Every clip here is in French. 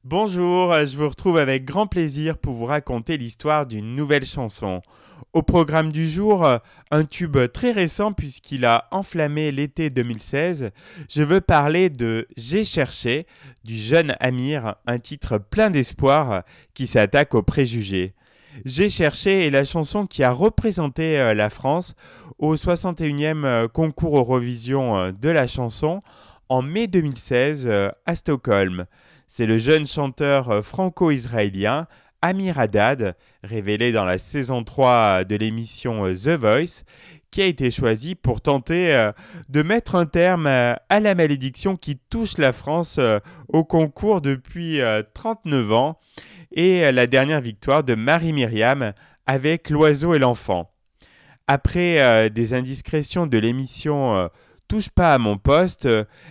Bonjour, je vous retrouve avec grand plaisir pour vous raconter l'histoire d'une nouvelle chanson. Au programme du jour, un tube très récent puisqu'il a enflammé l'été 2016, je veux parler de J'ai cherché du jeune Amir, un titre plein d'espoir qui s'attaque aux préjugés. J'ai cherché est la chanson qui a représenté la France au 61e concours Eurovision de la chanson en mai 2016 à Stockholm. C'est le jeune chanteur franco-israélien Amir Haddad, révélé dans la saison 3 de l'émission The Voice, qui a été choisi pour tenter de mettre un terme à la malédiction qui touche la France au concours depuis 39 ans et la dernière victoire de Marie-Myriam avec L'Oiseau et l'Enfant. Après des indiscrétions de l'émission Touche pas à mon poste,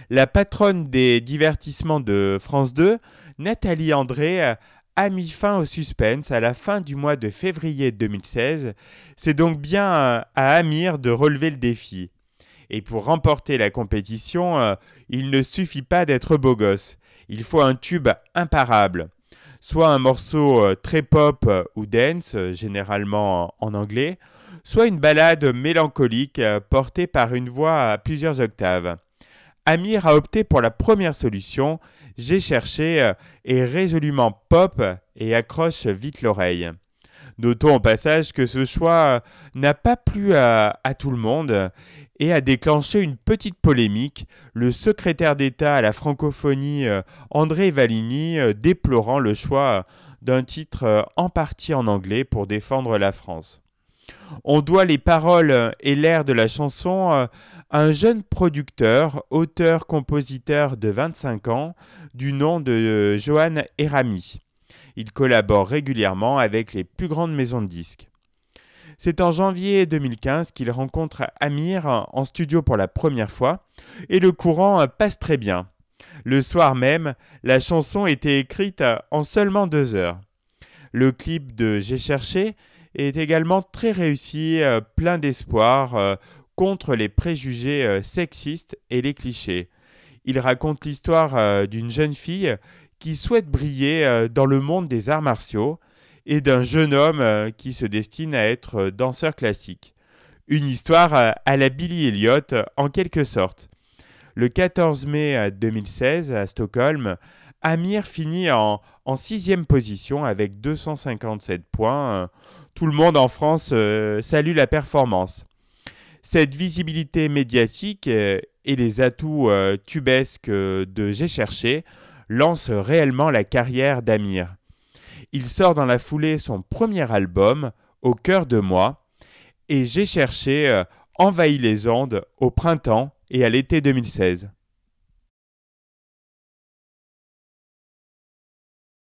la patronne des divertissements de France 2, Nathalie André, a mis fin au suspense à la fin du mois de février 2016. C'est donc bien à Amir de relever le défi. Et pour remporter la compétition, il ne suffit pas d'être beau gosse. Il faut un tube imparable. Soit un morceau très pop ou dance, généralement en anglais, soit une ballade mélancolique portée par une voix à plusieurs octaves. Amir a opté pour la première solution, J'ai cherché, est résolument pop et accroche vite l'oreille. Notons au passage que ce choix n'a pas plu à tout le monde et a déclenché une petite polémique, le secrétaire d'État à la francophonie André Valigny déplorant le choix d'un titre en partie en anglais pour défendre la France. On doit les paroles et l'air de la chanson à un jeune producteur, auteur-compositeur de 25 ans, du nom de Johan Erami. Il collabore régulièrement avec les plus grandes maisons de disques. C'est en janvier 2015 qu'il rencontre Amir en studio pour la première fois et le courant passe très bien. Le soir même, la chanson était écrite en seulement 2 heures. Le clip de J'ai cherché est également très réussi, plein d'espoir contre les préjugés sexistes et les clichés. Il raconte l'histoire d'une jeune fille qui souhaite briller dans le monde des arts martiaux et d'un jeune homme qui se destine à être danseur classique. Une histoire à la Billy Elliot en quelque sorte. Le 14 mai 2016 à Stockholm, Amir finit en 6e position avec 257 points. Tout le monde en France salue la performance. Cette visibilité médiatique et les atouts tubesques de J'ai cherché lancent réellement la carrière d'Amir. Il sort dans la foulée son premier album, Au cœur de moi, et J'ai cherché envahit les ondes au printemps et à l'été 2016.